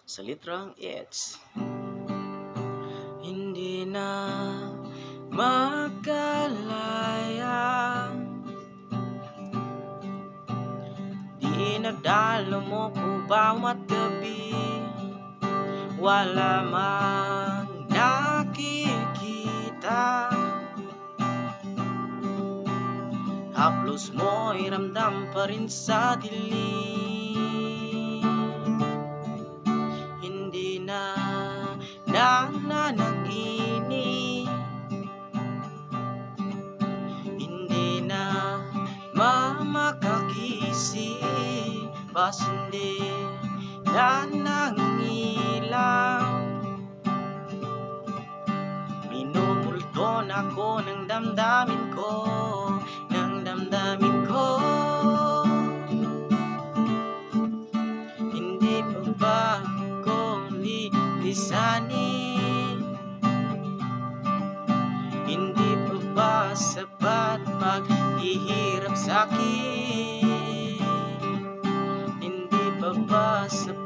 sa litrang H. Hindi na makalaya, dinadalo mo ko bawat gabi, wala mang nakikita. Haplos mo'y ramdam pa rin sa dilim. Hindi na nananaginip, hindi na makakagising, bas hindi na nangilaw. Minumulton ako ng damdamin ko, ng damdamin ko. Hindi pa ba kong lilisanin? Hindi pa ba sapat paghihirap sa'kin? Hindi pa ba sapat